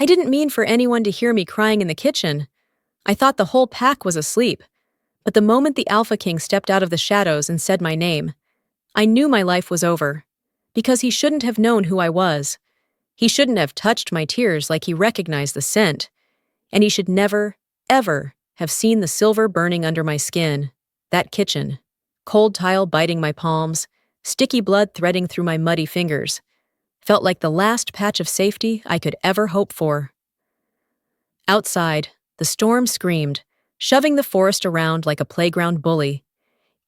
I didn't mean for anyone to hear me crying in the kitchen. I thought the whole pack was asleep. But the moment the Alpha King stepped out of the shadows and said my name, I knew my life was over. Because he shouldn't have known who I was. He shouldn't have touched my tears like he recognized the scent. And he should never, ever have seen the silver burning under my skin. That kitchen. Cold tile biting my palms, sticky blood threading through my muddy fingers. Felt like the last patch of safety I could ever hope for. Outside, the storm screamed, shoving the forest around like a playground bully.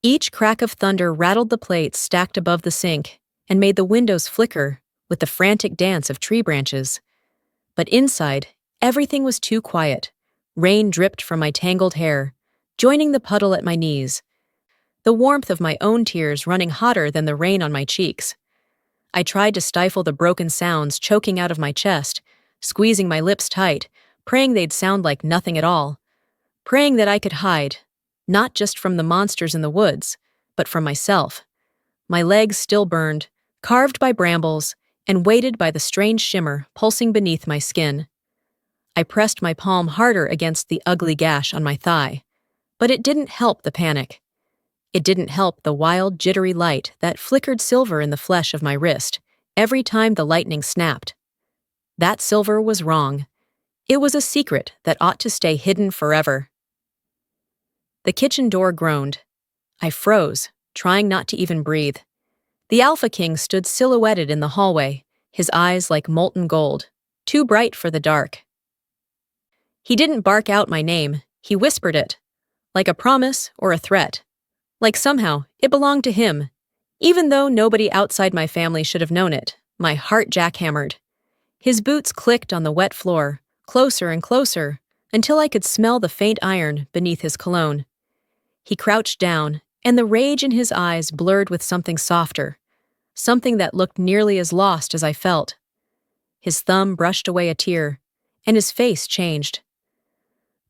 Each crack of thunder rattled the plates stacked above the sink and made the windows flicker with the frantic dance of tree branches. But inside, everything was too quiet. Rain dripped from my tangled hair, joining the puddle at my knees. The warmth of my own tears running hotter than the rain on my cheeks. I tried to stifle the broken sounds choking out of my chest, squeezing my lips tight, praying they'd sound like nothing at all. Praying that I could hide, not just from the monsters in the woods, but from myself. My legs still burned, carved by brambles, and weighted by the strange shimmer pulsing beneath my skin. I pressed my palm harder against the ugly gash on my thigh, but it didn't help the panic. It didn't help the wild, jittery light that flickered silver in the flesh of my wrist every time the lightning snapped. That silver was wrong. It was a secret that ought to stay hidden forever. The kitchen door groaned. I froze, trying not to even breathe. The Alpha King stood silhouetted in the hallway, his eyes like molten gold, too bright for the dark. He didn't bark out my name, he whispered it, like a promise or a threat. Like somehow, it belonged to him. Even though nobody outside my family should have known it, my heart jackhammered. His boots clicked on the wet floor, closer and closer, until I could smell the faint iron beneath his cologne. He crouched down, and the rage in his eyes blurred with something softer, something that looked nearly as lost as I felt. His thumb brushed away a tear, and his face changed.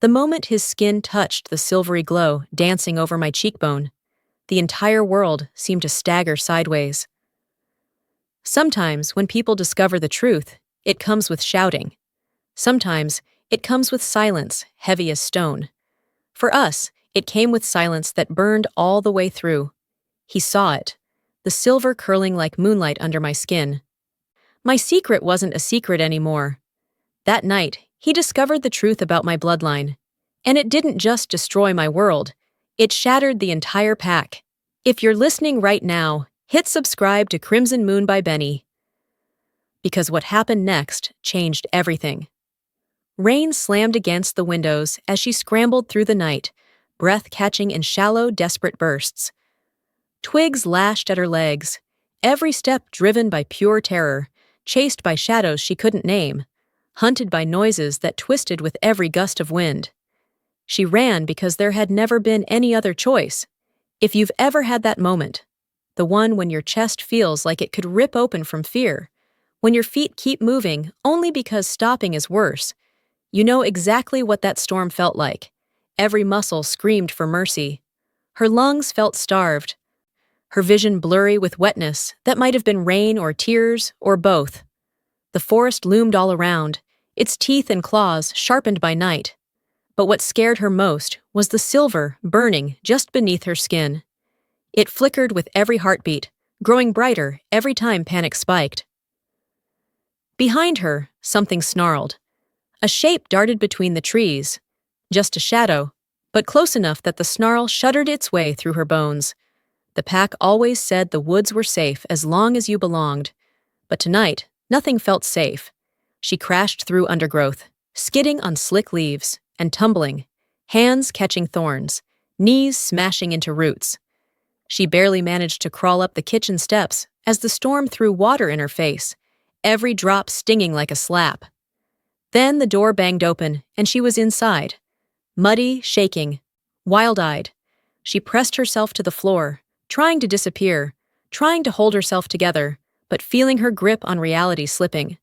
The moment his skin touched the silvery glow dancing over my cheekbone, the entire world seemed to stagger sideways. Sometimes, when people discover the truth, it comes with shouting. Sometimes, it comes with silence, heavy as stone. For us, it came with silence that burned all the way through. He saw it, the silver curling like moonlight under my skin. My secret wasn't a secret anymore. That night, he discovered the truth about my bloodline. And it didn't just destroy my world, it shattered the entire pack. If you're listening right now, hit subscribe to Crimson Moon by Benny. Because what happened next changed everything. Rain slammed against the windows as she scrambled through the night, breath catching in shallow, desperate bursts. Twigs lashed at her legs, every step driven by pure terror, chased by shadows she couldn't name, hunted by noises that twisted with every gust of wind. She ran because there had never been any other choice. If you've ever had that moment, the one when your chest feels like it could rip open from fear, when your feet keep moving only because stopping is worse, you know exactly what that storm felt like. Every muscle screamed for mercy. Her lungs felt starved, her vision blurry with wetness that might have been rain or tears or both. The forest loomed all around, its teeth and claws sharpened by night. But what scared her most was the silver burning just beneath her skin. It flickered with every heartbeat, growing brighter every time panic spiked. Behind her, something snarled. A shape darted between the trees. Just a shadow, but close enough that the snarl shuddered its way through her bones. The pack always said the woods were safe as long as you belonged. But tonight, nothing felt safe. She crashed through undergrowth, skidding on slick leaves, and tumbling, hands catching thorns, knees smashing into roots. She barely managed to crawl up the kitchen steps as the storm threw water in her face, every drop stinging like a slap. Then the door banged open, and she was inside. Muddy, shaking, wild-eyed. She pressed herself to the floor, trying to disappear, trying to hold herself together, but feeling her grip on reality slipping.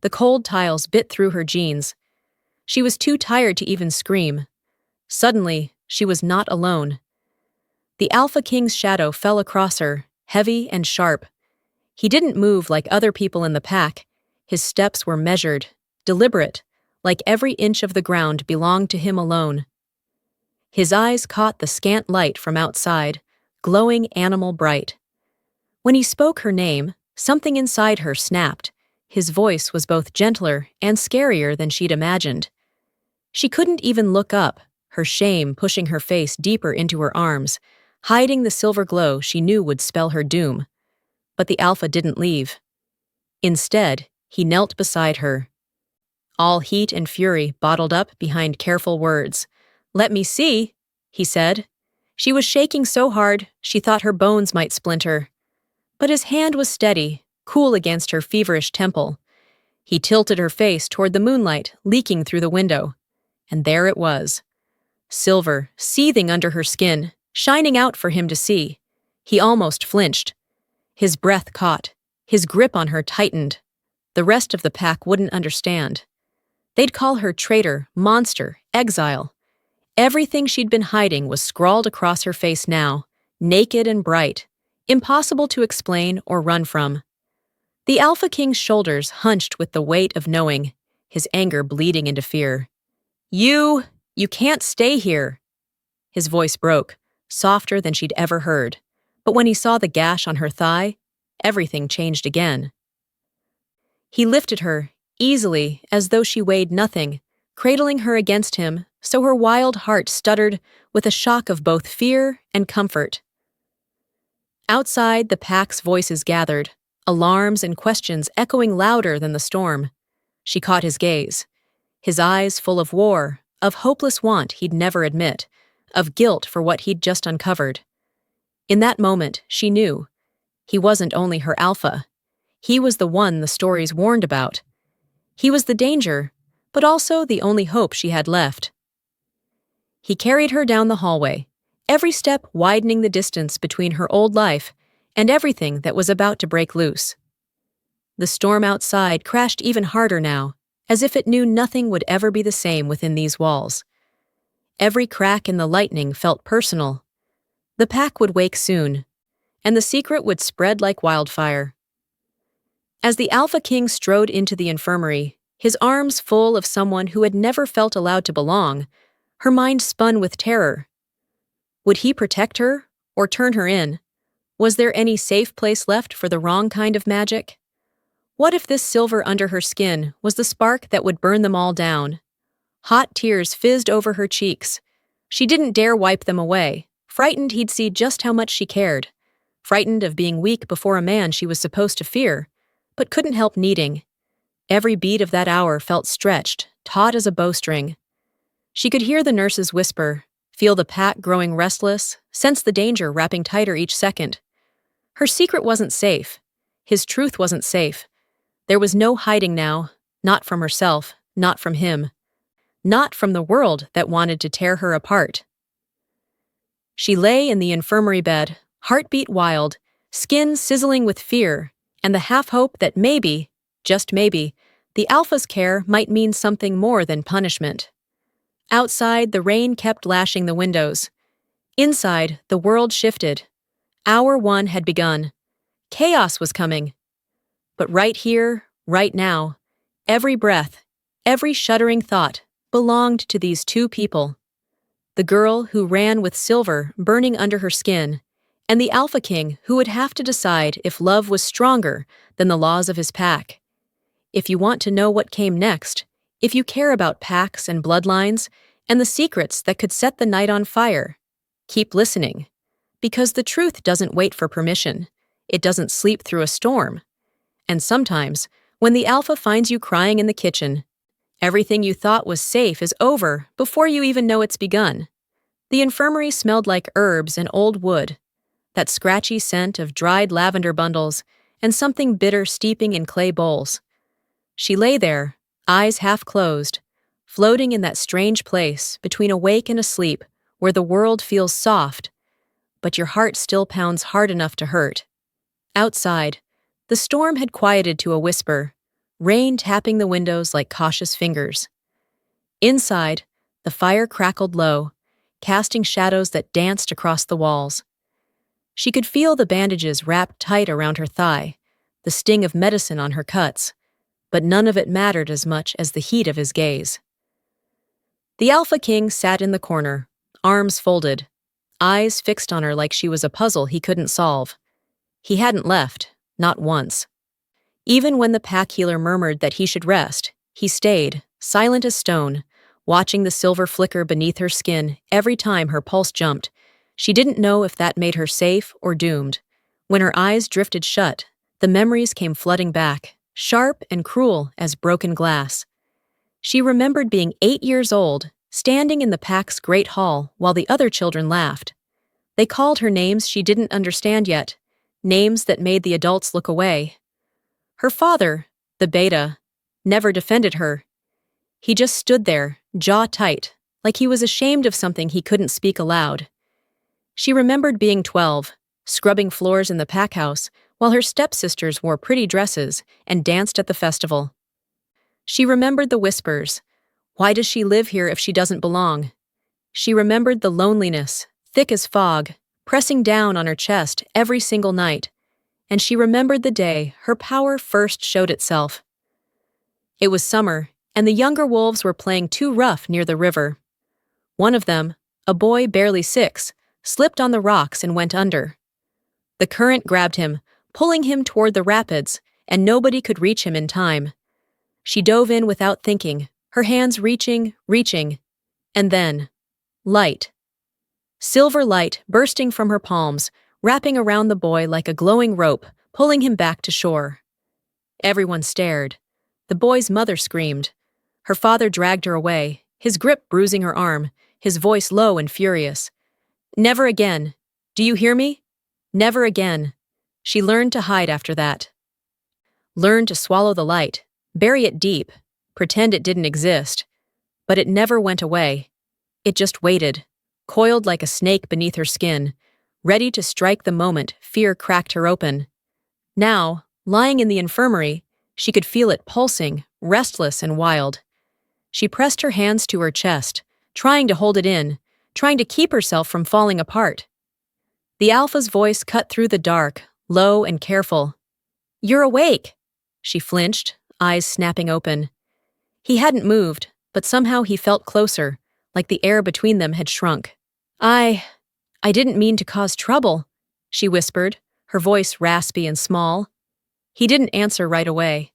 The cold tiles bit through her jeans. She was too tired to even scream. Suddenly, she was not alone. The Alpha King's shadow fell across her, heavy and sharp. He didn't move like other people in the pack. His steps were measured, deliberate, like every inch of the ground belonged to him alone. His eyes caught the scant light from outside, glowing animal bright. When he spoke her name, something inside her snapped. His voice was both gentler and scarier than she'd imagined. She couldn't even look up, her shame pushing her face deeper into her arms, hiding the silver glow she knew would spell her doom. But the Alpha didn't leave. Instead, he knelt beside her. All heat and fury bottled up behind careful words. "Let me see," he said. She was shaking so hard she thought her bones might splinter. But his hand was steady, cool against her feverish temple. He tilted her face toward the moonlight leaking through the window. And there it was. Silver, seething under her skin, shining out for him to see. He almost flinched. His breath caught. His grip on her tightened. The rest of the pack wouldn't understand. They'd call her traitor, monster, exile. Everything she'd been hiding was scrawled across her face now, naked and bright, impossible to explain or run from. The Alpha King's shoulders hunched with the weight of knowing, his anger bleeding into fear. You can't stay here." His voice broke, softer than she'd ever heard. But when he saw the gash on her thigh, everything changed again. He lifted her, easily, as though she weighed nothing, cradling her against him so her wild heart stuttered with a shock of both fear and comfort. Outside, the pack's voices gathered, alarms and questions echoing louder than the storm. She caught his gaze, his eyes full of war, of hopeless want he'd never admit, of guilt for what he'd just uncovered. In that moment, she knew. He wasn't only her Alpha. He was the one the stories warned about. He was the danger, but also the only hope she had left. He carried her down the hallway, every step widening the distance between her old life and everything that was about to break loose. The storm outside crashed even harder now, as if it knew nothing would ever be the same within these walls. Every crack in the lightning felt personal. The pack would wake soon, and the secret would spread like wildfire. As the Alpha King strode into the infirmary, his arms full of someone who had never felt allowed to belong, her mind spun with terror. Would he protect her, or turn her in? Was there any safe place left for the wrong kind of magic? What if this silver under her skin was the spark that would burn them all down? Hot tears fizzed over her cheeks. She didn't dare wipe them away, frightened he'd see just how much she cared, frightened of being weak before a man she was supposed to fear, but couldn't help needing. Every beat of that hour felt stretched, taut as a bowstring. She could hear the nurses whisper, feel the pack growing restless, sense the danger wrapping tighter each second. Her secret wasn't safe. His truth wasn't safe. There was no hiding now, not from herself, not from him, not from the world that wanted to tear her apart. She lay in the infirmary bed, heartbeat wild, skin sizzling with fear, and the half-hope that maybe, just maybe, the Alpha's care might mean something more than punishment. Outside, the rain kept lashing the windows. Inside, the world shifted. Hour 1 had begun. Chaos was coming. But right here, right now, every breath, every shuddering thought belonged to these two people. The girl who ran with silver burning under her skin, and the Alpha King who would have to decide if love was stronger than the laws of his pack. If you want to know what came next, if you care about packs and bloodlines and the secrets that could set the night on fire, keep listening. Because the truth doesn't wait for permission. It doesn't sleep through a storm. And sometimes, when the Alpha finds you crying in the kitchen, everything you thought was safe is over before you even know it's begun. The infirmary smelled like herbs and old wood, that scratchy scent of dried lavender bundles and something bitter steeping in clay bowls. She lay there, eyes half closed, floating in that strange place between awake and asleep where the world feels soft, but your heart still pounds hard enough to hurt. Outside, the storm had quieted to a whisper, rain tapping the windows like cautious fingers. Inside, the fire crackled low, casting shadows that danced across the walls. She could feel the bandages wrapped tight around her thigh, the sting of medicine on her cuts, but none of it mattered as much as the heat of his gaze. The Alpha King sat in the corner, arms folded, eyes fixed on her like she was a puzzle he couldn't solve. He hadn't left, not once. Even when the pack healer murmured that he should rest, he stayed, silent as stone, watching the silver flicker beneath her skin every time her pulse jumped. She didn't know if that made her safe or doomed. When her eyes drifted shut, the memories came flooding back, sharp and cruel as broken glass. She remembered being 8 years old, standing in the pack's great hall while the other children laughed. They called her names she didn't understand yet, names that made the adults look away. Her father, the beta, never defended her. He just stood there, jaw tight, like he was ashamed of something he couldn't speak aloud. She remembered being 12, scrubbing floors in the pack house while her stepsisters wore pretty dresses and danced at the festival. She remembered the whispers. Why does she live here if she doesn't belong? She remembered the loneliness, thick as fog, pressing down on her chest every single night. And she remembered the day her power first showed itself. It was summer, and the younger wolves were playing too rough near the river. One of them, a boy barely 6, slipped on the rocks and went under. The current grabbed him, pulling him toward the rapids, and nobody could reach him in time. She dove in without thinking, her hands reaching, and then, light. Silver light bursting from her palms, wrapping around the boy like a glowing rope, pulling him back to shore. Everyone stared. The boy's mother screamed. Her father dragged her away, his grip bruising her arm, his voice low and furious. Never again. Do you hear me? Never again. She learned to hide after that. Learned to swallow the light, bury it deep, pretend it didn't exist. But it never went away. It just waited, coiled like a snake beneath her skin, ready to strike the moment fear cracked her open. Now, lying in the infirmary, she could feel it pulsing, restless and wild. She pressed her hands to her chest, trying to hold it in, trying to keep herself from falling apart. The Alpha's voice cut through the dark, low and careful. "You're awake!" She flinched, eyes snapping open. He hadn't moved, but somehow he felt closer, like the air between them had shrunk. I didn't mean to cause trouble," she whispered, her voice raspy and small. He didn't answer right away.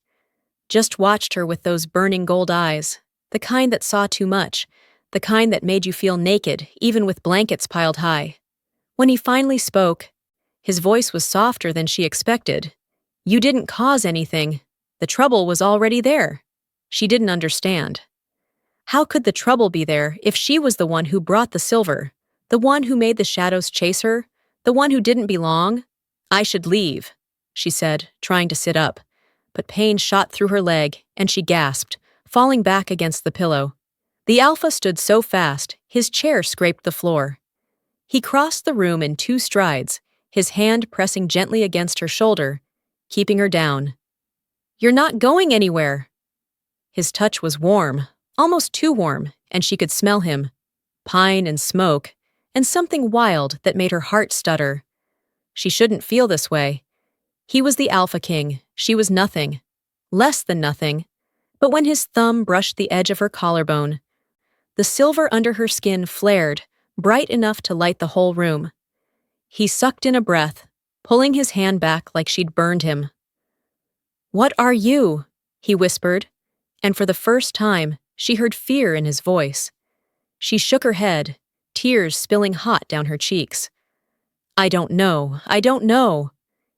Just watched her with those burning gold eyes, the kind that saw too much, the kind that made you feel naked, even with blankets piled high. When he finally spoke, his voice was softer than she expected. "You didn't cause anything. The trouble was already there." She didn't understand. How could the trouble be there if she was the one who brought the silver, the one who made the shadows chase her, the one who didn't belong? "I should leave," she said, trying to sit up. But pain shot through her leg, and she gasped, falling back against the pillow. The Alpha stood so fast, his chair scraped the floor. He crossed the room in 2 strides, his hand pressing gently against her shoulder, keeping her down. "You're not going anywhere." His touch was warm, almost too warm, and she could smell him. Pine and smoke, and something wild that made her heart stutter. She shouldn't feel this way. He was the Alpha King, she was nothing. Less than nothing. But when his thumb brushed the edge of her collarbone, the silver under her skin flared, bright enough to light the whole room. He sucked in a breath, pulling his hand back like she'd burned him. "What are you?" he whispered, and for the first time, she heard fear in his voice. She shook her head, tears spilling hot down her cheeks. I don't know."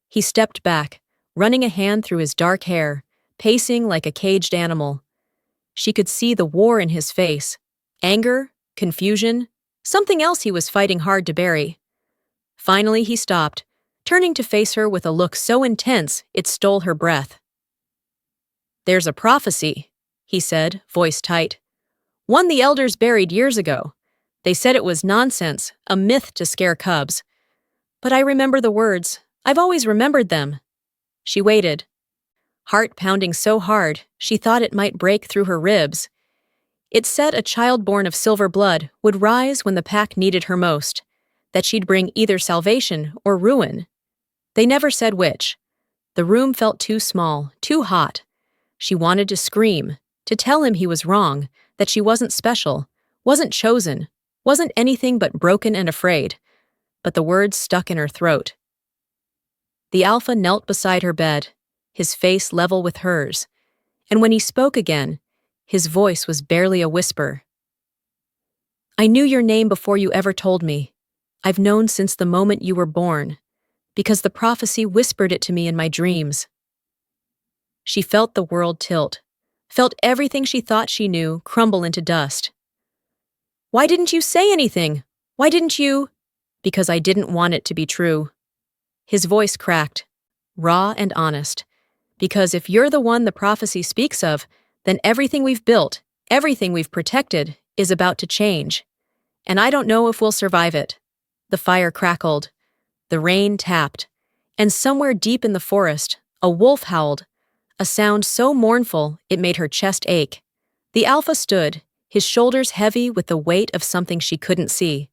He stepped back, running a hand through his dark hair, pacing like a caged animal. She could see the war in his face, anger, confusion, something else he was fighting hard to bury. Finally he stopped, turning to face her with a look so intense it stole her breath. "There's a prophecy," he said, voice tight. "One the elders buried years ago. They said it was nonsense, a myth to scare cubs. But I remember the words. I've always remembered them." She waited, heart pounding so hard she thought it might break through her ribs. It said a child born of silver blood would rise when the pack needed her most, that she'd bring either salvation or ruin. They never said which. The room felt too small, too hot. She wanted to scream, to tell him he was wrong, that she wasn't special, wasn't chosen, wasn't anything but broken and afraid, but the words stuck in her throat. The Alpha knelt beside her bed, his face level with hers, and when he spoke again, his voice was barely a whisper. I knew your name before you ever told me. I've known since the moment you were born, because the prophecy whispered it to me in my dreams. She felt the world tilt, felt everything she thought she knew crumble into dust. Why didn't you say anything? Why didn't you? Because I didn't want it to be true. His voice cracked, raw and honest. Because if you're the one the prophecy speaks of, then everything we've built, everything we've protected, is about to change. And I don't know if we'll survive it. The fire crackled. The rain tapped. And somewhere deep in the forest, a wolf howled, a sound so mournful it made her chest ache. The Alpha stood, his shoulders heavy with the weight of something she couldn't see.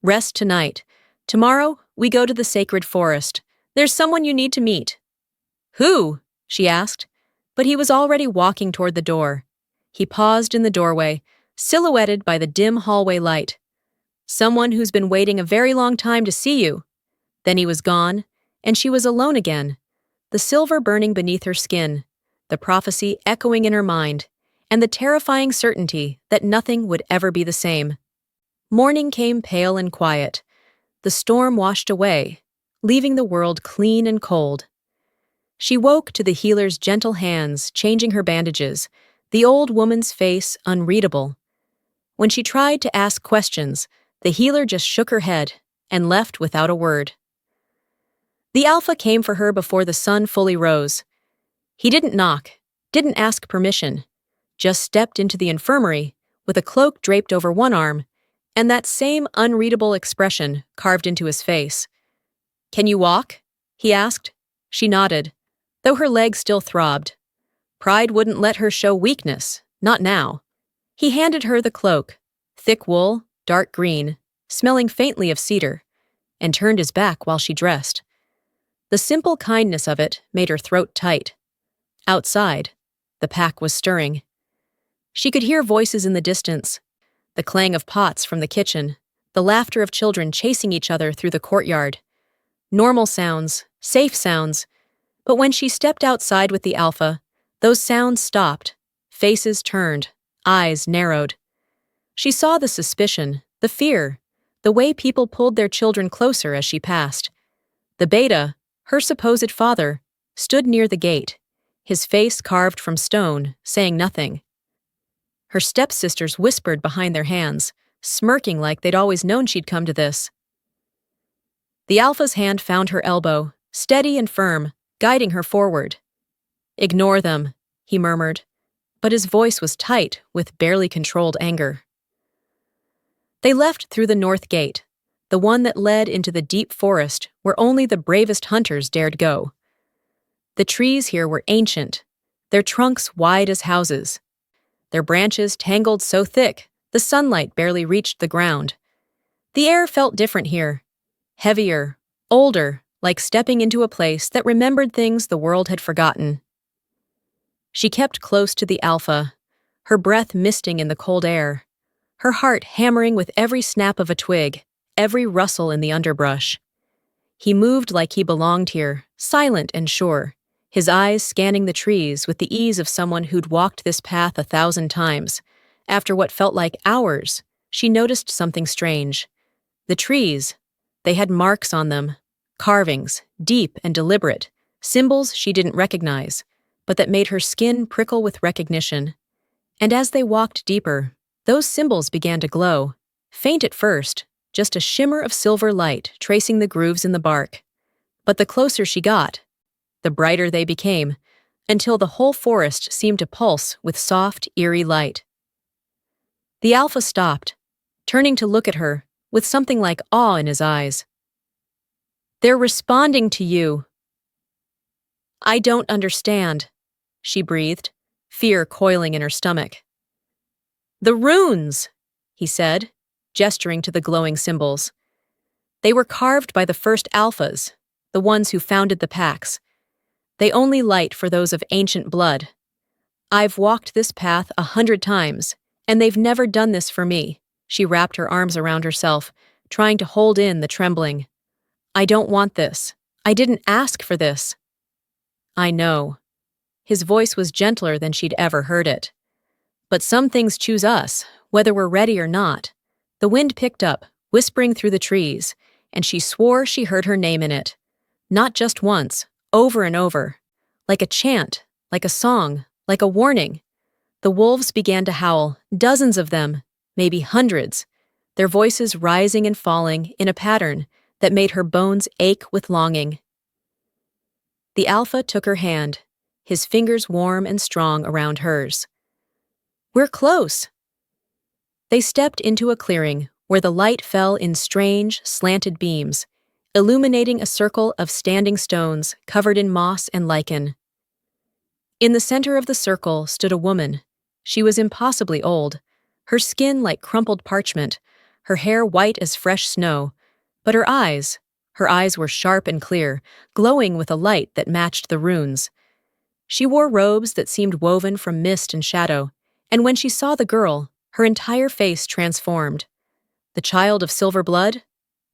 Rest tonight. Tomorrow, we go to the sacred forest. There's someone you need to meet. Who? She asked, but he was already walking toward the door. He paused in the doorway, silhouetted by the dim hallway light. Someone who's been waiting a very long time to see you. Then he was gone, and she was alone again, the silver burning beneath her skin, the prophecy echoing in her mind, and the terrifying certainty that nothing would ever be the same. Morning came pale and quiet. The storm washed away, leaving the world clean and cold. She woke to the healer's gentle hands changing her bandages, the old woman's face unreadable. When she tried to ask questions, the healer just shook her head and left without a word. The Alpha came for her before the sun fully rose. He didn't knock, didn't ask permission, just stepped into the infirmary with a cloak draped over one arm and that same unreadable expression carved into his face. Can you walk? He asked. She nodded, though her legs still throbbed. Pride wouldn't let her show weakness, not now. He handed her the cloak, thick wool, dark green, smelling faintly of cedar, and turned his back while she dressed. The simple kindness of it made her throat tight. Outside, the pack was stirring. She could hear voices in the distance, the clang of pots from the kitchen, the laughter of children chasing each other through the courtyard. Normal sounds, safe sounds, but when she stepped outside with the Alpha, those sounds stopped, faces turned, eyes narrowed. She saw the suspicion, the fear, the way people pulled their children closer as she passed. The Beta, her supposed father, stood near the gate, his face carved from stone, saying nothing. Her stepsisters whispered behind their hands, smirking like they'd always known she'd come to this. The Alpha's hand found her elbow, steady and firm, guiding her forward. Ignore them, he murmured, but his voice was tight with barely controlled anger. They left through the north gate, the one that led into the deep forest where only the bravest hunters dared go. The trees here were ancient, their trunks wide as houses, their branches tangled so thick the sunlight barely reached the ground. The air felt different here, heavier, older, like stepping into a place that remembered things the world had forgotten. She kept close to the Alpha, her breath misting in the cold air, her heart hammering with every snap of a twig, every rustle in the underbrush. He moved like he belonged here, silent and sure, his eyes scanning the trees with the ease of someone who'd walked this path 1,000 times. After what felt like hours, she noticed something strange. The trees, they had marks on them, carvings, deep and deliberate, symbols she didn't recognize, but that made her skin prickle with recognition. And as they walked deeper, those symbols began to glow, faint at first, just a shimmer of silver light tracing the grooves in the bark. But the closer she got, the brighter they became, until the whole forest seemed to pulse with soft, eerie light. The Alpha stopped, turning to look at her, with something like awe in his eyes. They're responding to you. I don't understand, she breathed, fear coiling in her stomach. The runes, he said, gesturing to the glowing symbols. They were carved by the first Alphas, the ones who founded the packs. They only light for those of ancient blood. I've walked this path 100 times, and they've never done this for me. She wrapped her arms around herself, trying to hold in the trembling. I don't want this. I didn't ask for this. I know. His voice was gentler than she'd ever heard it. But some things choose us, whether we're ready or not. The wind picked up, whispering through the trees, and she swore she heard her name in it. Not just once, over and over. Like a chant, like a song, like a warning. The wolves began to howl, dozens of them, maybe hundreds, their voices rising and falling in a pattern that made her bones ache with longing. The alpha took her hand, his fingers warm and strong around hers. We're close. They stepped into a clearing where the light fell in strange, slanted beams, illuminating a circle of standing stones covered in moss and lichen. In the center of the circle stood a woman. She was impossibly old, her skin like crumpled parchment, her hair white as fresh snow, but her eyes were sharp and clear, glowing with a light that matched the runes. She wore robes that seemed woven from mist and shadow, and when she saw the girl, her entire face transformed. The child of silver blood?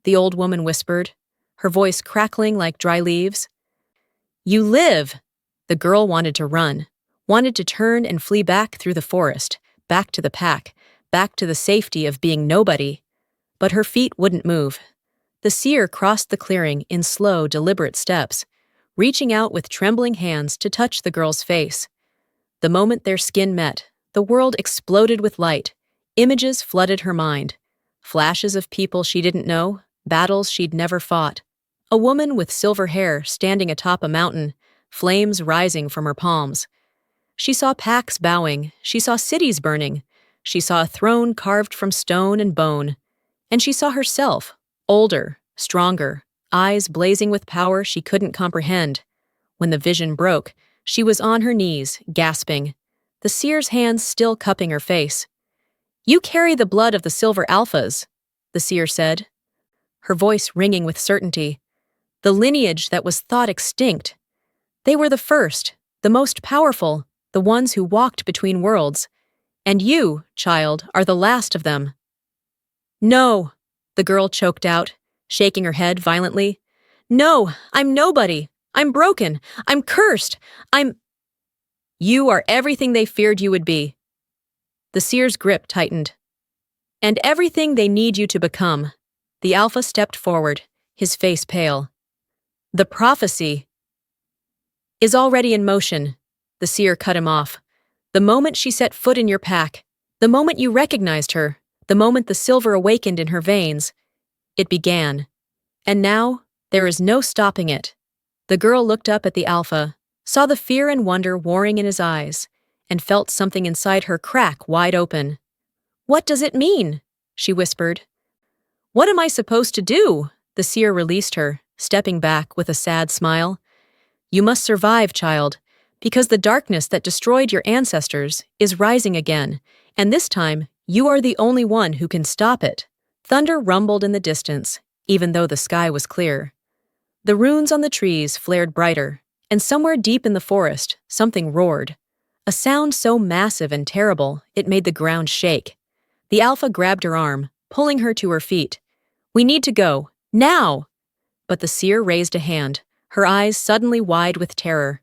The old woman whispered, her voice crackling like dry leaves. You live! The girl wanted to run, wanted to turn and flee back through the forest, back to the pack, back to the safety of being nobody. But her feet wouldn't move. The seer crossed the clearing in slow, deliberate steps, reaching out with trembling hands to touch the girl's face. The moment their skin met, the world exploded with light. Images flooded her mind. Flashes of people she didn't know, battles she'd never fought. A woman with silver hair standing atop a mountain, flames rising from her palms. She saw packs bowing, she saw cities burning, she saw a throne carved from stone and bone. And she saw herself, older, stronger, eyes blazing with power she couldn't comprehend. When the vision broke, she was on her knees, gasping, the seer's hands still cupping her face. You carry the blood of the silver alphas, the seer said, her voice ringing with certainty. The lineage that was thought extinct. They were the first, the most powerful, the ones who walked between worlds. And you, child, are the last of them. No, the girl choked out, shaking her head violently. No, I'm nobody. I'm broken. I'm cursed. You are everything they feared you would be. The seer's grip tightened. And everything they need you to become. The alpha stepped forward, his face pale. The prophecy is already in motion, the seer cut him off. The moment she set foot in your pack, the moment you recognized her, the moment the silver awakened in her veins, it began. And now, there is no stopping it. The girl looked up at the alpha, saw the fear and wonder warring in his eyes, and felt something inside her crack wide open. What does it mean? She whispered. What am I supposed to do? The seer released her, stepping back with a sad smile. You must survive, child, because the darkness that destroyed your ancestors is rising again, and this time, you are the only one who can stop it. Thunder rumbled in the distance, even though the sky was clear. The runes on the trees flared brighter, and somewhere deep in the forest, something roared. A sound so massive and terrible, it made the ground shake. The alpha grabbed her arm, pulling her to her feet. We need to go, now! But the seer raised a hand, her eyes suddenly wide with terror.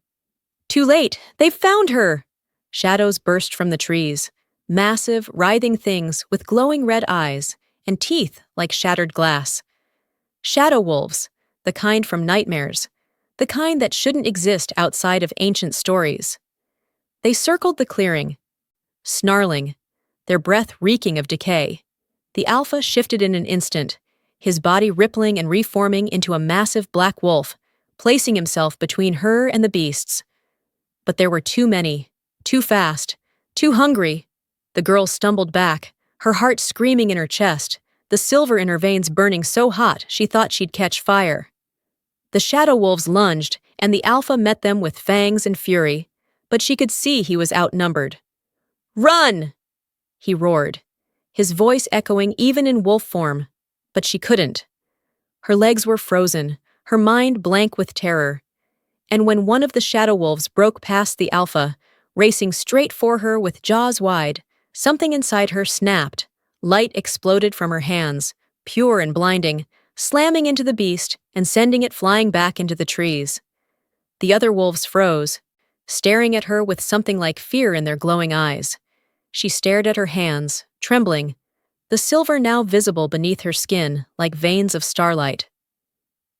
Too late! They've found her! Shadows burst from the trees, massive, writhing things with glowing red eyes and teeth like shattered glass. Shadow wolves, the kind from nightmares, the kind that shouldn't exist outside of ancient stories. They circled the clearing, snarling, their breath reeking of decay. The alpha shifted in an instant, his body rippling and reforming into a massive black wolf, placing himself between her and the beasts. But there were too many, too fast, too hungry. The girl stumbled back, her heart screaming in her chest, the silver in her veins burning so hot she thought she'd catch fire. The shadow wolves lunged, and the alpha met them with fangs and fury, but she could see he was outnumbered. Run! He roared, his voice echoing even in wolf form, but she couldn't. Her legs were frozen, her mind blank with terror. And when one of the shadow wolves broke past the alpha, racing straight for her with jaws wide. Something inside her snapped. Light exploded from her hands, pure and blinding, slamming into the beast and sending it flying back into the trees. The other wolves froze, staring at her with something like fear in their glowing eyes. She stared at her hands, trembling, the silver now visible beneath her skin like veins of starlight.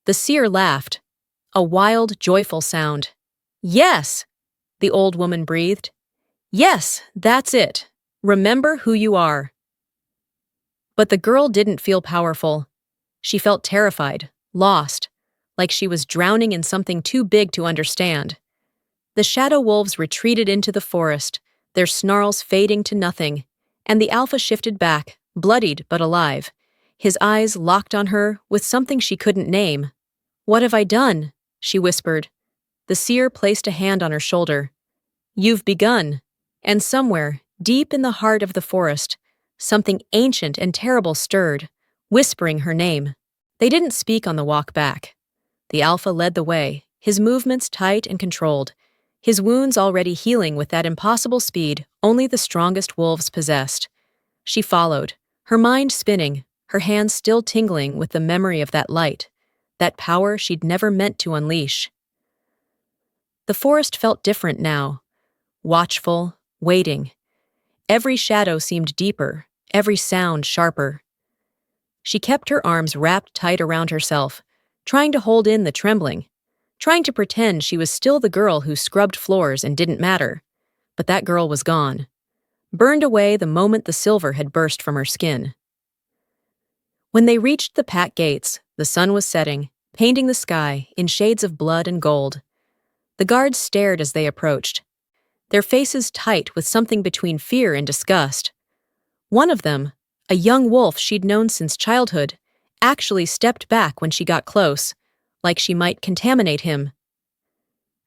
The seer laughed, a wild, joyful sound. "Yes!" the old woman breathed. "Yes, that's it. Remember who you are." But the girl didn't feel powerful. She felt terrified, lost, like she was drowning in something too big to understand. The shadow wolves retreated into the forest, their snarls fading to nothing, and the alpha shifted back, bloodied but alive, his eyes locked on her with something she couldn't name. "What have I done?" she whispered. The seer placed a hand on her shoulder. "You've begun." And somewhere, deep in the heart of the forest, something ancient and terrible stirred, whispering her name. They didn't speak on the walk back. The alpha led the way, his movements tight and controlled, his wounds already healing with that impossible speed only the strongest wolves possessed. She followed, her mind spinning, her hands still tingling with the memory of that light, that power she'd never meant to unleash. The forest felt different now, watchful, waiting. Every shadow seemed deeper, every sound sharper. She kept her arms wrapped tight around herself, trying to hold in the trembling, trying to pretend she was still the girl who scrubbed floors and didn't matter. But that girl was gone, burned away the moment the silver had burst from her skin. When they reached the pack gates, the sun was setting, painting the sky in shades of blood and gold. The guards stared as they approached, their faces tight with something between fear and disgust. One of them, a young wolf she'd known since childhood, actually stepped back when she got close, like she might contaminate him.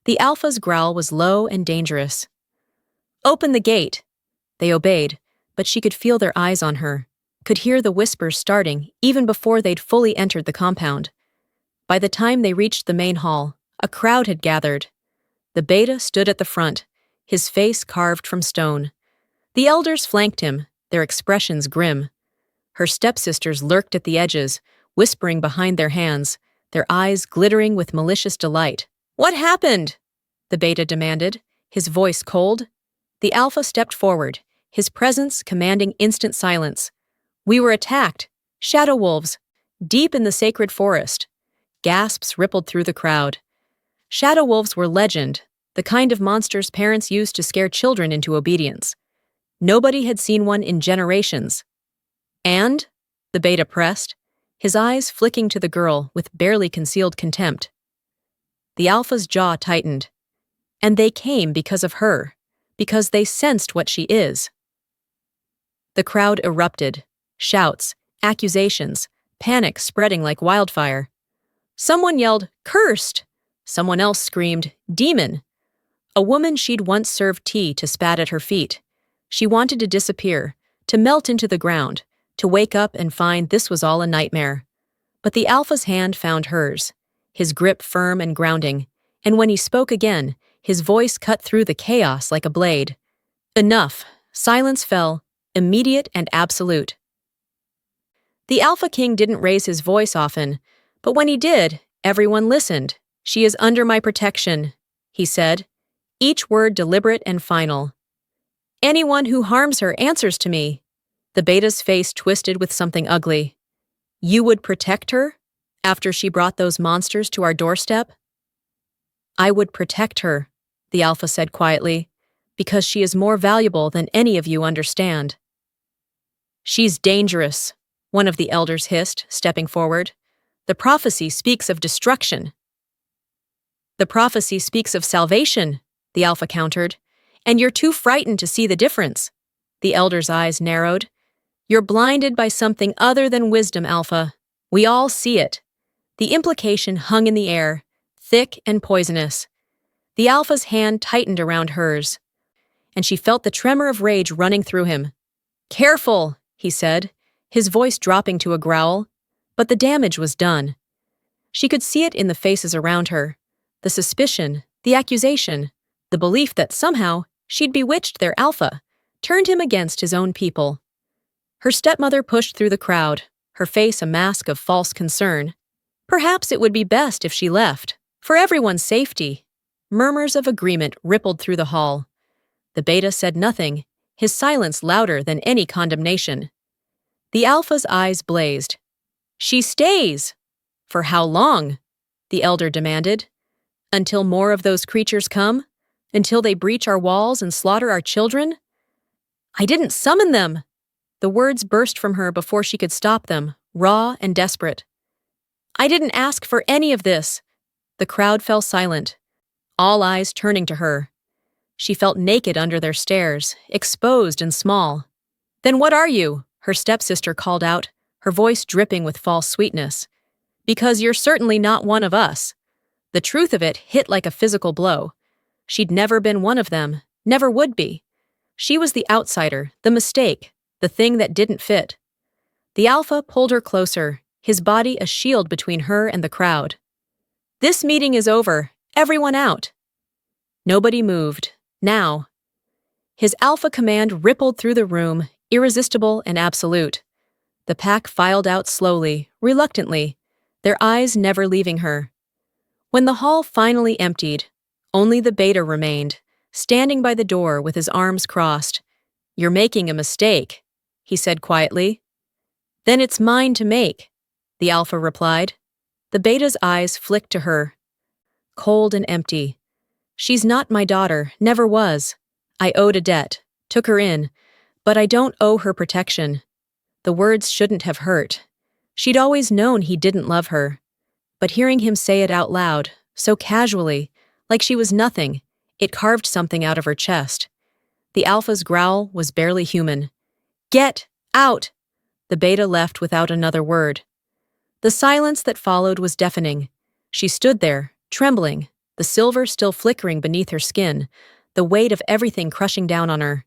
The alpha's growl was low and dangerous. "Open the gate!" They obeyed, but she could feel their eyes on her, could hear the whispers starting even before they'd fully entered the compound. By the time they reached the main hall, a crowd had gathered. The beta stood at the front, his face carved from stone. The elders flanked him, their expressions grim. Her stepsisters lurked at the edges, whispering behind their hands, their eyes glittering with malicious delight. "What happened?" the beta demanded, his voice cold. The alpha stepped forward, his presence commanding instant silence. "We were attacked, shadow wolves, deep in the sacred forest." Gasps rippled through the crowd. Shadow wolves were legend, the kind of monsters parents used to scare children into obedience. Nobody had seen one in generations. "And?" the beta pressed, his eyes flicking to the girl with barely concealed contempt. The alpha's jaw tightened. "And they came because of her, because they sensed what she is." The crowd erupted, shouts, accusations, panic spreading like wildfire. Someone yelled, "Cursed!" Someone else screamed, "Demon!" A woman she'd once served tea to spat at her feet. She wanted to disappear, to melt into the ground, to wake up and find this was all a nightmare. But the alpha's hand found hers, his grip firm and grounding, and when he spoke again, his voice cut through the chaos like a blade. Enough. Silence fell, immediate and absolute. The Alpha King didn't raise his voice often, but when he did, everyone listened. "She is under my protection," he said, each word deliberate and final. "Anyone who harms her answers to me." The beta's face twisted with something ugly. "You would protect her? After she brought those monsters to our doorstep?" "I would protect her," the Alpha said quietly, "because she is more valuable than any of you understand." "She's dangerous," one of the elders hissed, stepping forward. "The prophecy speaks of destruction." "The prophecy speaks of salvation," the Alpha countered. "And you're too frightened to see the difference." The elder's eyes narrowed. "You're blinded by something other than wisdom, Alpha. We all see it." The implication hung in the air, thick and poisonous. The Alpha's hand tightened around hers, and she felt the tremor of rage running through him. "Careful," he said, his voice dropping to a growl. But the damage was done. She could see it in the faces around her. The suspicion, the accusation, the belief that somehow She'd bewitched their alpha, turned him against his own people. Her stepmother pushed through the crowd, her face a mask of false concern. Perhaps it would be best if she left, for everyone's safety. Murmurs of agreement rippled through the hall. The beta said nothing, his silence louder than any condemnation. The alpha's eyes blazed. She stays! For how long? The elder demanded. Until more of those creatures come? Until they breach our walls and slaughter our children? I didn't summon them! The words burst from her before she could stop them, raw and desperate. I didn't ask for any of this. The crowd fell silent, all eyes turning to her. She felt naked under their stares, exposed and small. Then what are you? Her stepsister called out, her voice dripping with false sweetness. Because you're certainly not one of us. The truth of it hit like a physical blow. She'd never been one of them, never would be. She was the outsider, the mistake, the thing that didn't fit. The alpha pulled her closer, his body a shield between her and the crowd. This meeting is over. Everyone out. Nobody moved. Now. His alpha command rippled through the room, irresistible and absolute. The pack filed out slowly, reluctantly, their eyes never leaving her. When the hall finally emptied, only the beta remained, standing by the door with his arms crossed. You're making a mistake, he said quietly. Then it's mine to make, the alpha replied. The beta's eyes flicked to her. Cold and empty. She's not my daughter, never was. I owed a debt, took her in, but I don't owe her protection. The words shouldn't have hurt. She'd always known he didn't love her. But hearing him say it out loud, so casually, like she was nothing, it carved something out of her chest. The alpha's growl was barely human. Get out! The beta left without another word. The silence that followed was deafening. She stood there, trembling, the silver still flickering beneath her skin, the weight of everything crushing down on her.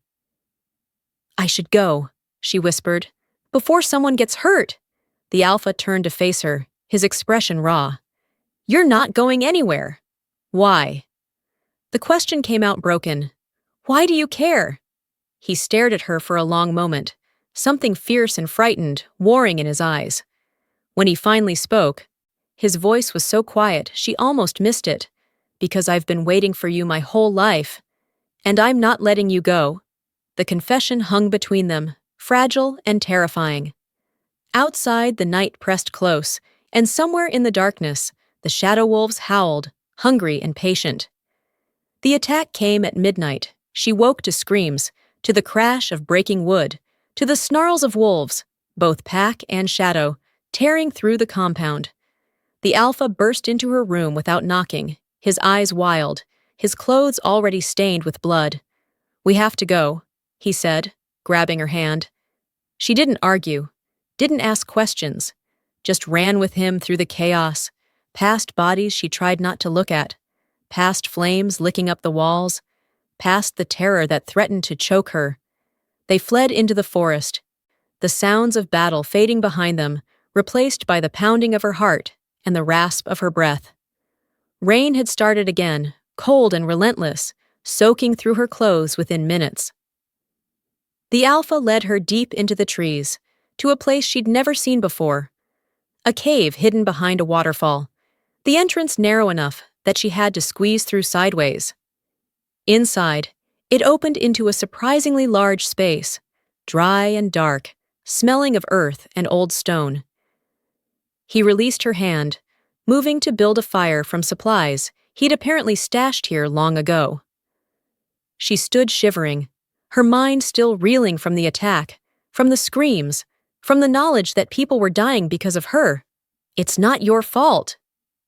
I should go, she whispered, before someone gets hurt. The alpha turned to face her, his expression raw. You're not going anywhere. Why? The question came out broken. Why do you care? He stared at her for a long moment, something fierce and frightened, warring in his eyes. When he finally spoke, his voice was so quiet she almost missed it. Because I've been waiting for you my whole life. And I'm not letting you go. The confession hung between them, fragile and terrifying. Outside, the night pressed close, and somewhere in the darkness, the shadow wolves howled, hungry and patient. The attack came at midnight. She woke to screams, to the crash of breaking wood, to the snarls of wolves, both pack and shadow, tearing through the compound. The alpha burst into her room without knocking, his eyes wild, his clothes already stained with blood. We have to go, he said, grabbing her hand. She didn't argue, didn't ask questions, just ran with him through the chaos, past bodies she tried not to look at, past flames licking up the walls, past the terror that threatened to choke her. They fled into the forest, the sounds of battle fading behind them, replaced by the pounding of her heart and the rasp of her breath. Rain had started again, cold and relentless, soaking through her clothes within minutes. The alpha led her deep into the trees, to a place she'd never seen before. A cave hidden behind a waterfall, the entrance narrow enough that she had to squeeze through sideways. Inside, it opened into a surprisingly large space, dry and dark, smelling of earth and old stone. He released her hand, moving to build a fire from supplies he'd apparently stashed here long ago. She stood shivering, her mind still reeling from the attack, from the screams, from the knowledge that people were dying because of her. It's not your fault,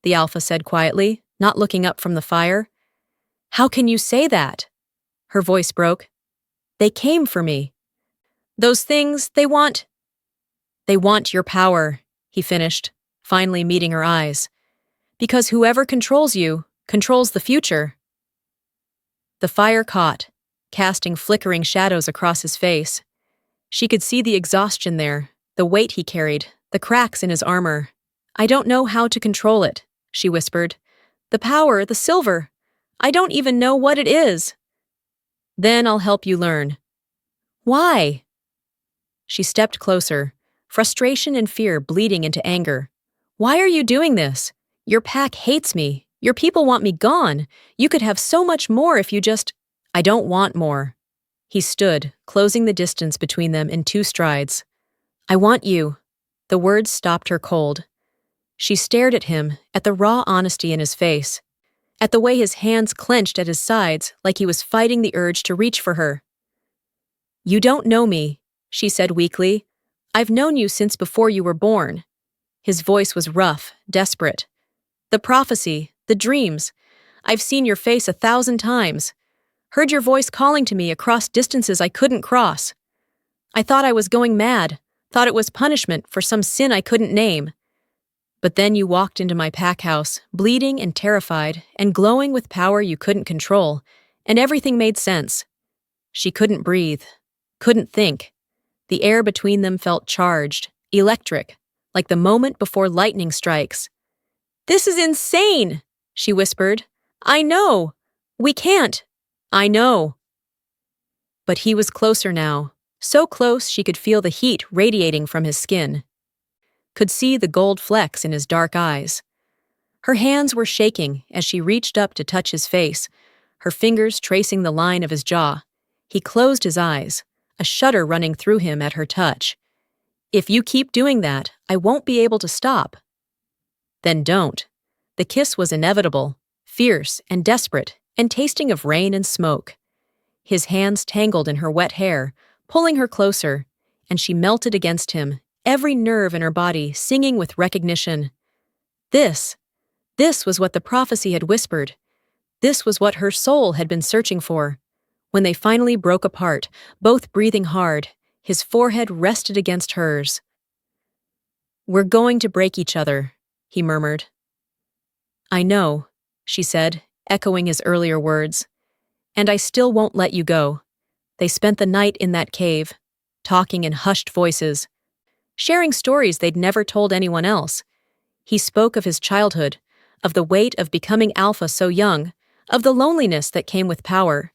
the alpha said quietly, not looking up from the fire. How can you say that? Her voice broke. They came for me. Those things, they want your power, he finished, finally meeting her eyes. Because whoever controls you, controls the future. The fire caught, casting flickering shadows across his face. She could see the exhaustion there, the weight he carried, the cracks in his armor. I don't know how to control it, she whispered. The power, the silver. I don't even know what it is. Then I'll help you learn. Why? She stepped closer, frustration and fear bleeding into anger. Why are you doing this? Your pack hates me. Your people want me gone. You could have so much more if you just— I don't want more. He stood, closing the distance between them in 2 strides. I want you. The words stopped her cold. She stared at him, at the raw honesty in his face, at the way his hands clenched at his sides like he was fighting the urge to reach for her. You don't know me, she said weakly. I've known you since before you were born. His voice was rough, desperate. The prophecy, the dreams. I've seen your face 1,000 times. Heard your voice calling to me across distances I couldn't cross. I thought I was going mad, thought it was punishment for some sin I couldn't name. But then you walked into my pack house, bleeding and terrified, and glowing with power you couldn't control, and everything made sense. She couldn't breathe, couldn't think. The air between them felt charged, electric, like the moment before lightning strikes. This is insane, she whispered. I know. We can't. I know. But he was closer now, so close she could feel the heat radiating from his skin. Could see the gold flecks in his dark eyes. Her hands were shaking as she reached up to touch his face, her fingers tracing the line of his jaw. He closed his eyes, a shudder running through him at her touch. If you keep doing that, I won't be able to stop. Then don't. The kiss was inevitable, fierce and desperate, and tasting of rain and smoke. His hands tangled in her wet hair, pulling her closer, and she melted against him, every nerve in her body singing with recognition. This was what the prophecy had whispered. This was what her soul had been searching for. When they finally broke apart, both breathing hard, his forehead rested against hers. We're going to break each other, he murmured. I know, she said, echoing his earlier words. And I still won't let you go. They spent the night in that cave, talking in hushed voices, sharing stories they'd never told anyone else. He spoke of his childhood, of the weight of becoming alpha so young, of the loneliness that came with power.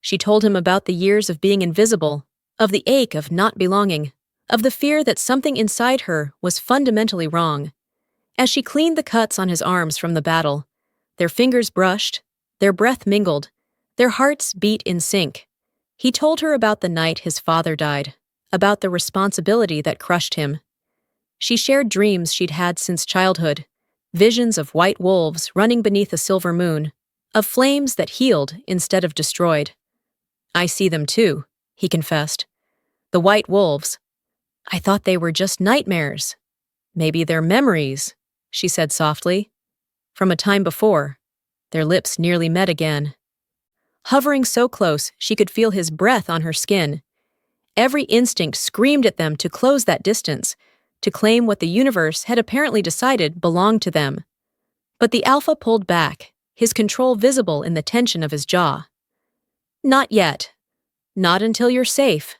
She told him about the years of being invisible, of the ache of not belonging, of the fear that something inside her was fundamentally wrong. As she cleaned the cuts on his arms from the battle, their fingers brushed, their breath mingled, their hearts beat in sync. He told her about the night his father died, about the responsibility that crushed him. She shared dreams she'd had since childhood, visions of white wolves running beneath a silver moon, of flames that healed instead of destroyed. I see them too, he confessed. The white wolves. I thought they were just nightmares. Maybe they're memories, she said softly. From a time before. Their lips nearly met again. Hovering so close she could feel his breath on her skin. Every instinct screamed at them to close that distance, to claim what the universe had apparently decided belonged to them. But the alpha pulled back, his control visible in the tension of his jaw. Not yet. Not until you're safe.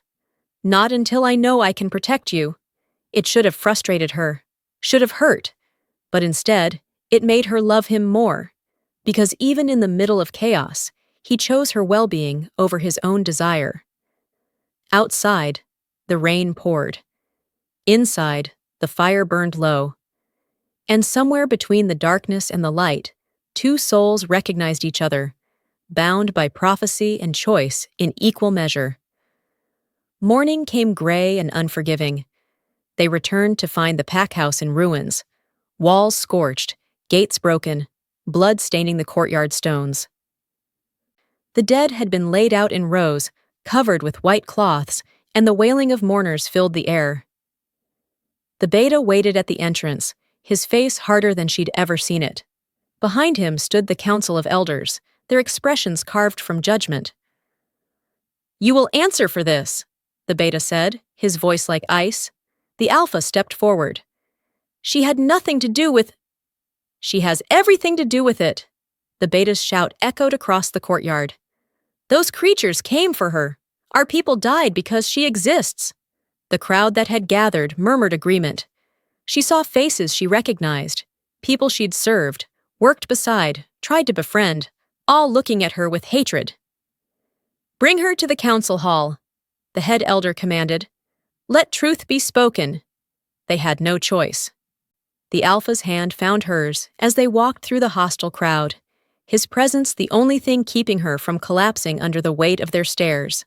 Not until I know I can protect you. It should have frustrated her, should have hurt, but instead, it made her love him more, because even in the middle of chaos, he chose her well-being over his own desire. Outside, the rain poured. Inside, the fire burned low. And somewhere between the darkness and the light, 2 souls recognized each other, bound by prophecy and choice in equal measure. Morning came gray and unforgiving. They returned to find the pack house in ruins, walls scorched, gates broken, blood staining the courtyard stones. The dead had been laid out in rows, covered with white cloths, and the wailing of mourners filled the air. The beta waited at the entrance, his face harder than she'd ever seen it. Behind him stood the council of elders, their expressions carved from judgment. You will answer for this, the beta said, his voice like ice. The alpha stepped forward. She had nothing to do with— She has everything to do with it. The beta's shout echoed across the courtyard. Those creatures came for her. Our people died because she exists. The crowd that had gathered murmured agreement. She saw faces she recognized, people she'd served, worked beside, tried to befriend, all looking at her with hatred. Bring her to the council hall, the head elder commanded. Let truth be spoken. They had no choice. The Alpha's hand found hers as they walked through the hostile crowd, his presence the only thing keeping her from collapsing under the weight of their stares.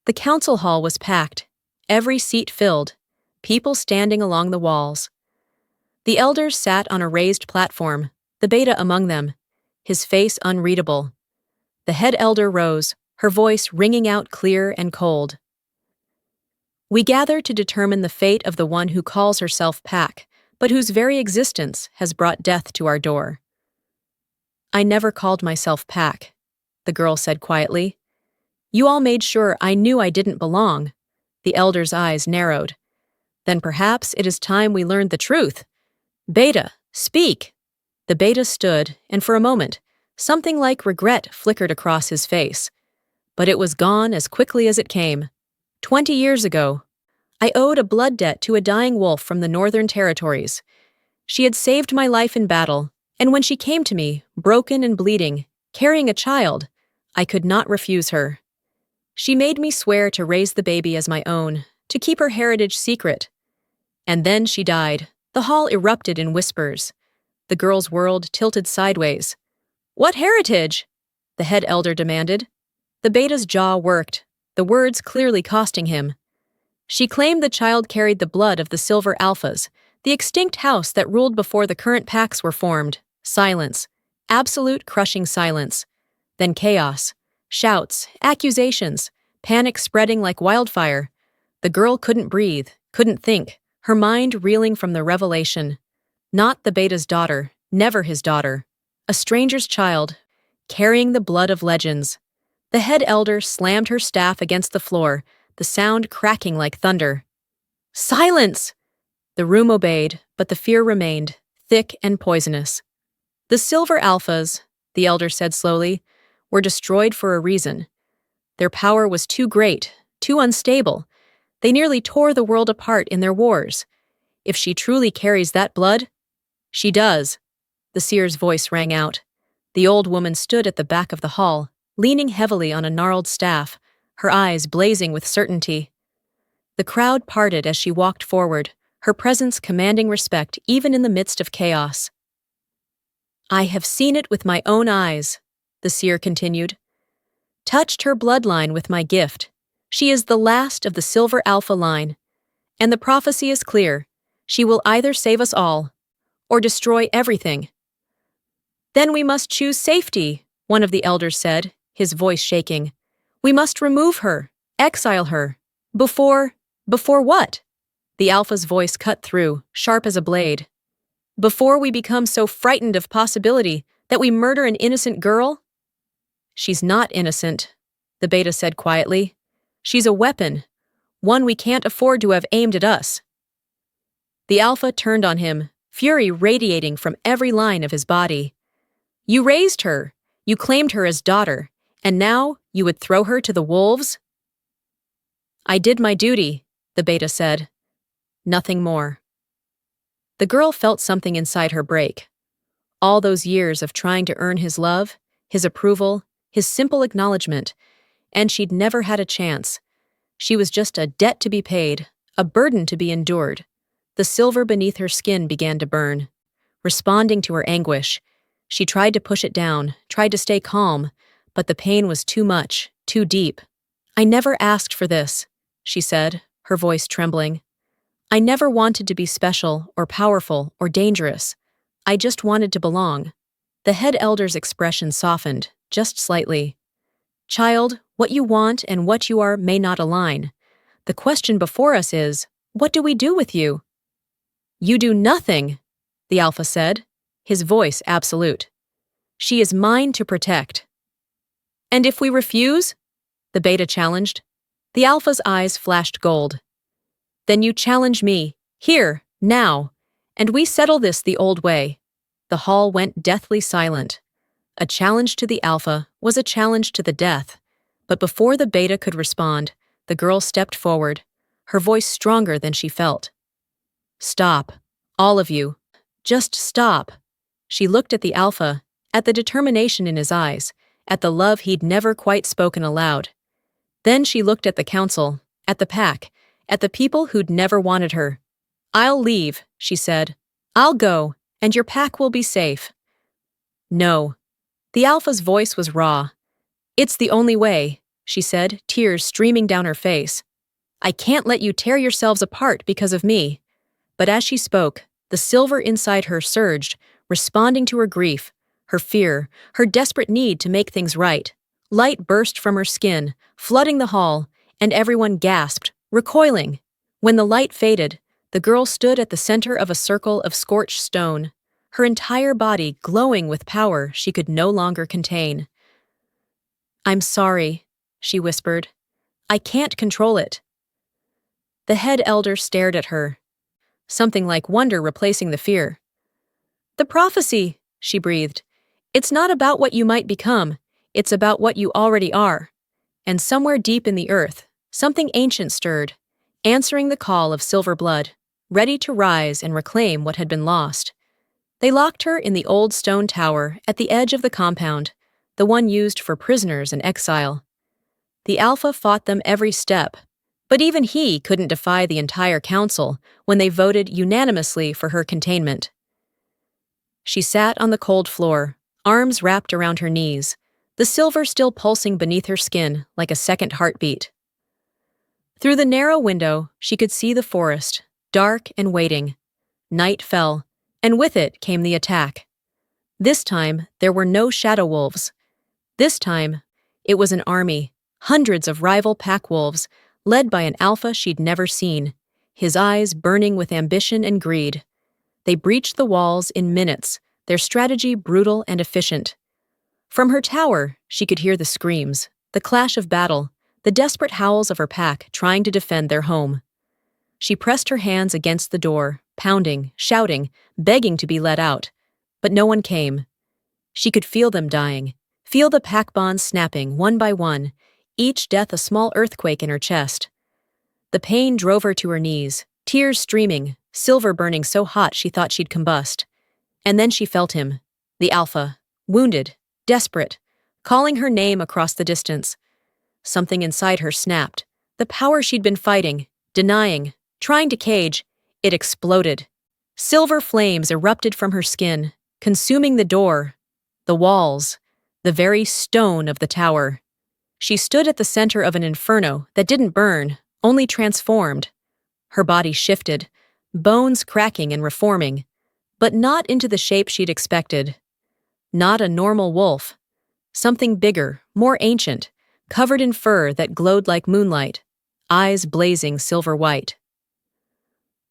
The council hall was packed, every seat filled, people standing along the walls. The elders sat on a raised platform, the beta among them, his face unreadable. The head elder rose, her voice ringing out clear and cold. We gather to determine the fate of the one who calls herself Pack, but whose very existence has brought death to our door. I never called myself Pack, the girl said quietly. You all made sure I knew I didn't belong. The elder's eyes narrowed. Then perhaps it is time we learned the truth. Beta, speak! The beta stood, and for a moment, something like regret flickered across his face. But it was gone as quickly as it came. 20 years ago, I owed a blood debt to a dying wolf from the Northern Territories. She had saved my life in battle, and when she came to me, broken and bleeding, carrying a child, I could not refuse her. She made me swear to raise the baby as my own, to keep her heritage secret. And then she died. The hall erupted in whispers. The girl's world tilted sideways. What heritage? The head elder demanded. The beta's jaw worked, the words clearly costing him. She claimed the child carried the blood of the Silver Alphas, the extinct house that ruled before the current packs were formed. Silence. Absolute crushing silence. Then chaos. Shouts, accusations, panic spreading like wildfire. The girl couldn't breathe, couldn't think, her mind reeling from the revelation. Not the beta's daughter, never his daughter. A stranger's child, carrying the blood of legends. The head elder slammed her staff against the floor, the sound cracking like thunder. Silence! The room obeyed, but the fear remained, thick and poisonous. The Silver Alphas, the elder said slowly, were destroyed for a reason. Their power was too great, too unstable. They nearly tore the world apart in their wars. If she truly carries that blood, she does. The seer's voice rang out. The old woman stood at the back of the hall, leaning heavily on a gnarled staff, her eyes blazing with certainty. The crowd parted as she walked forward, her presence commanding respect even in the midst of chaos. I have seen it with my own eyes, the seer continued. Touched her bloodline with my gift. She is the last of the Silver Alpha line. And the prophecy is clear. She will either save us all, or destroy everything. Then we must choose safety, one of the elders said, his voice shaking. We must remove her, exile her. Before what? The Alpha's voice cut through, sharp as a blade. Before we become so frightened of possibility that we murder an innocent girl? She's not innocent, the beta said quietly. She's a weapon, one we can't afford to have aimed at us. The Alpha turned on him, fury radiating from every line of his body. You raised her, you claimed her as daughter, and now you would throw her to the wolves? I did my duty, the beta said. Nothing more. The girl felt something inside her break. All those years of trying to earn his love, his approval, his simple acknowledgement, and she'd never had a chance. She was just a debt to be paid, a burden to be endured. The silver beneath her skin began to burn. Responding to her anguish, she tried to push it down, tried to stay calm, but the pain was too much, too deep. I never asked for this, she said, her voice trembling. I never wanted to be special or powerful or dangerous. I just wanted to belong. The head elder's expression softened, just slightly. Child, what you want and what you are may not align. The question before us is, what do we do with you? You do nothing, the Alpha said, his voice absolute. She is mine to protect. And if we refuse? The Beta challenged. The Alpha's eyes flashed gold. Then you challenge me, here, now, and we settle this the old way. The hall went deathly silent. A challenge to the Alpha was a challenge to the death. But before the Beta could respond, the girl stepped forward, her voice stronger than she felt. Stop, all of you. Just stop. She looked at the Alpha, at the determination in his eyes, at the love he'd never quite spoken aloud. Then she looked at the council, at the pack, at the people who'd never wanted her. "I'll leave," she said. "I'll go, and your pack will be safe." "No." The alpha's voice was raw. "It's the only way," she said, tears streaming down her face. "I can't let you tear yourselves apart because of me." But as she spoke, the silver inside her surged, responding to her grief, her fear, her desperate need to make things right. Light burst from her skin, flooding the hall, and everyone gasped, recoiling. When the light faded, the girl stood at the center of a circle of scorched stone, her entire body glowing with power she could no longer contain. "I'm sorry," she whispered. "I can't control it." The head elder stared at her, something like wonder replacing the fear. "The prophecy," she breathed. "It's not about what you might become, it's about what you already are." And somewhere deep in the earth, something ancient stirred, answering the call of silver blood, ready to rise and reclaim what had been lost. They locked her in the old stone tower at the edge of the compound, the one used for prisoners in exile. The Alpha fought them every step, but even he couldn't defy the entire council when they voted unanimously for her containment. She sat on the cold floor, arms wrapped around her knees, the silver still pulsing beneath her skin like a second heartbeat. Through the narrow window, she could see the forest, dark and waiting. Night fell, and with it came the attack. This time, there were no shadow wolves. This time, it was an army, hundreds of rival pack wolves, led by an alpha she'd never seen, his eyes burning with ambition and greed. They breached the walls in minutes, their strategy brutal and efficient. From her tower, she could hear the screams, the clash of battle, the desperate howls of her pack trying to defend their home. She pressed her hands against the door, pounding, shouting, begging to be let out. But no one came. She could feel them dying, feel the pack bonds snapping one by one, each death a small earthquake in her chest. The pain drove her to her knees, tears streaming, silver burning so hot she thought she'd combust. And then she felt him, the Alpha, wounded, desperate, calling her name across the distance. Something inside her snapped. The power she'd been fighting, denying, trying to cage, it exploded. Silver flames erupted from her skin, consuming the door, the walls, the very stone of the tower. She stood at the center of an inferno that didn't burn, only transformed. Her body shifted, bones cracking and reforming, but not into the shape she'd expected. Not a normal wolf. Something bigger, more ancient, covered in fur that glowed like moonlight, eyes blazing silver white.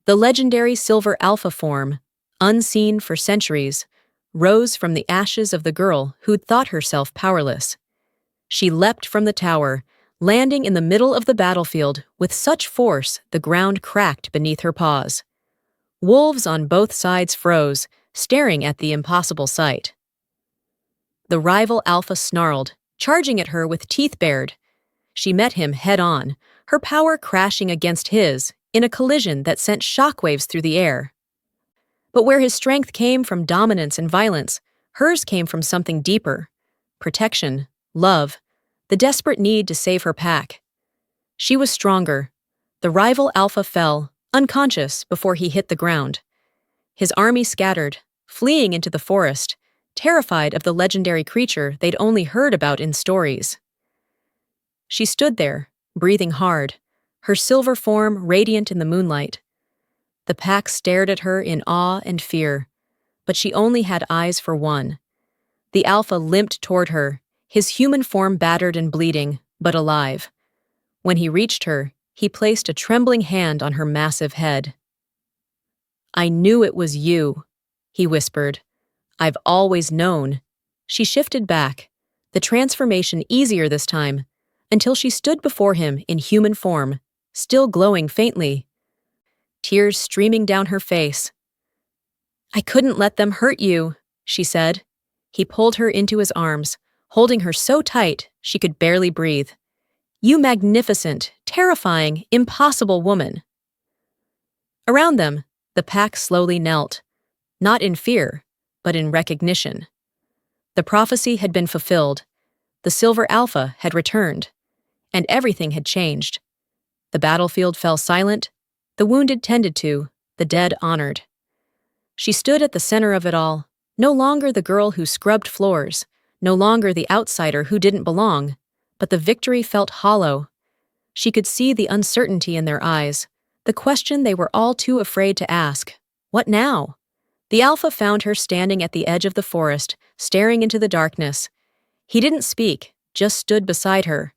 The legendary silver alpha form, unseen for centuries, rose from the ashes of the girl who'd thought herself powerless. She leapt from the tower, landing in the middle of the battlefield with such force the ground cracked beneath her paws. Wolves on both sides froze, staring at the impossible sight. The rival alpha snarled, charging at her with teeth bared. She met him head-on, her power crashing against his in a collision that sent shockwaves through the air. But where his strength came from dominance and violence, hers came from something deeper: protection, love, the desperate need to save her pack. She was stronger. The rival alpha fell, unconscious, before he hit the ground. His army scattered, fleeing into the forest, terrified of the legendary creature they'd only heard about in stories. She stood there, breathing hard, her silver form radiant in the moonlight. The pack stared at her in awe and fear, but she only had eyes for one. The alpha limped toward her, his human form battered and bleeding, but alive. When he reached her, he placed a trembling hand on her massive head. "I knew it was you," he whispered. "I've always known." She shifted back, the transformation easier this time, until she stood before him in human form, still glowing faintly, tears streaming down her face. "I couldn't let them hurt you," she said. He pulled her into his arms, holding her so tight she could barely breathe. "You magnificent, terrifying, impossible woman." Around them, the pack slowly knelt, not in fear, but in recognition. The prophecy had been fulfilled. The Silver Alpha had returned, and everything had changed. The battlefield fell silent, the wounded tended to, the dead honored. She stood at the center of it all, no longer the girl who scrubbed floors, no longer the outsider who didn't belong, but the victory felt hollow. She could see the uncertainty in their eyes, the question they were all too afraid to ask. What now? The Alpha found her standing at the edge of the forest, staring into the darkness. He didn't speak, just stood beside her.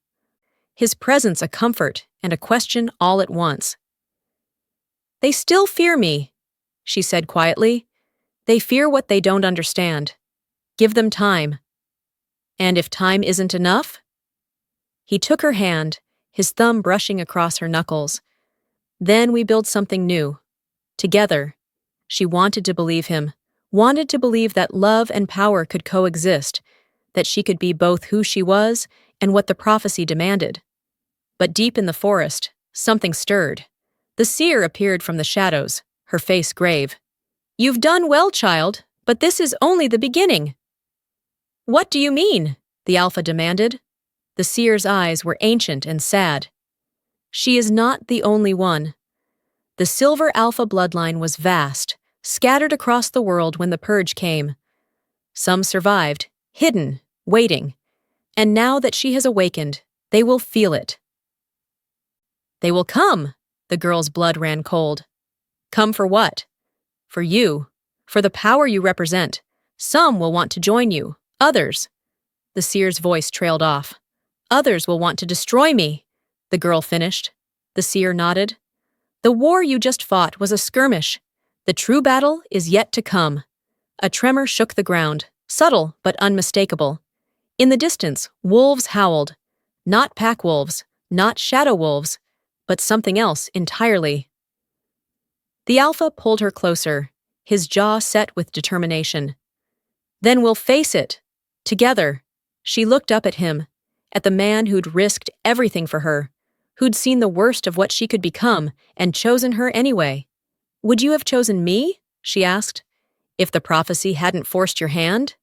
His presence a comfort and a question all at once. "They still fear me," she said quietly. "They fear what they don't understand. Give them time." "And if time isn't enough?" He took her hand, his thumb brushing across her knuckles. "Then we build something new. Together." She wanted to believe him, wanted to believe that love and power could coexist, that she could be both who she was and what the prophecy demanded. But deep in the forest, something stirred. The seer appeared from the shadows, her face grave. "You've done well, child, but this is only the beginning." "What do you mean?" the Alpha demanded. The seer's eyes were ancient and sad. "She is not the only one." The Silver Alpha bloodline was vast, scattered across the world when the purge came. Some survived, hidden, waiting. And now that she has awakened, they will feel it. "They will come." The girl's blood ran cold. "Come for what?" "For you. For the power you represent. Some will want to join you. Others." The seer's voice trailed off. "Others will want to destroy me," the girl finished. The seer nodded. "The war you just fought was a skirmish. The true battle is yet to come." A tremor shook the ground, subtle but unmistakable. In the distance, wolves howled. Not pack wolves, not shadow wolves, but something else entirely. The Alpha pulled her closer, his jaw set with determination. "Then we'll face it. Together." She looked up at him, at the man who'd risked everything for her, who'd seen the worst of what she could become and chosen her anyway. "Would you have chosen me?" she asked. "If the prophecy hadn't forced your hand?"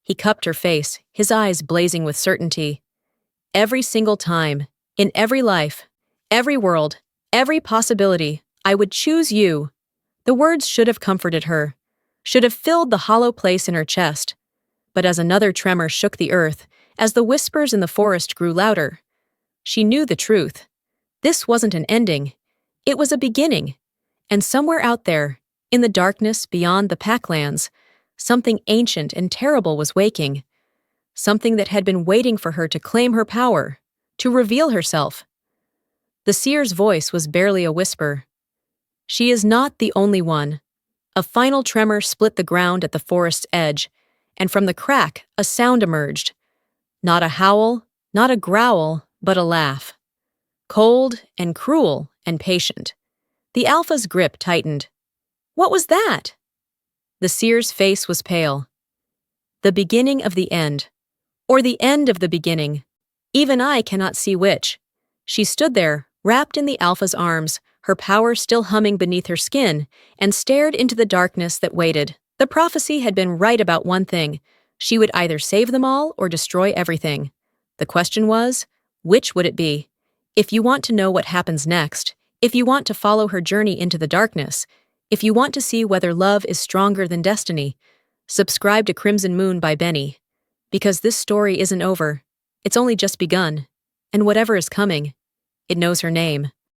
He cupped her face, his eyes blazing with certainty. "Every single time, in every life, every world, every possibility, I would choose you." The words should have comforted her, should have filled the hollow place in her chest. But as another tremor shook the earth, as the whispers in the forest grew louder, she knew the truth. This wasn't an ending. It was a beginning. And somewhere out there, in the darkness beyond the packlands, something ancient and terrible was waking. Something that had been waiting for her to claim her power, to reveal herself. The seer's voice was barely a whisper. "She is not the only one." A final tremor split the ground at the forest's edge, and from the crack a sound emerged. Not a howl, not a growl, but a laugh. Cold and cruel and patient. The Alpha's grip tightened. "What was that?" The seer's face was pale. "The beginning of the end. Or the end of the beginning. Even I cannot see which." She stood there, wrapped in the Alpha's arms, her power still humming beneath her skin, and stared into the darkness that waited. The prophecy had been right about one thing. She would either save them all or destroy everything. The question was, which would it be? If you want to know what happens next, if you want to follow her journey into the darkness, if you want to see whether love is stronger than destiny, subscribe to Crimson Moon by Benny. Because this story isn't over. It's only just begun. And whatever is coming, it knows her name.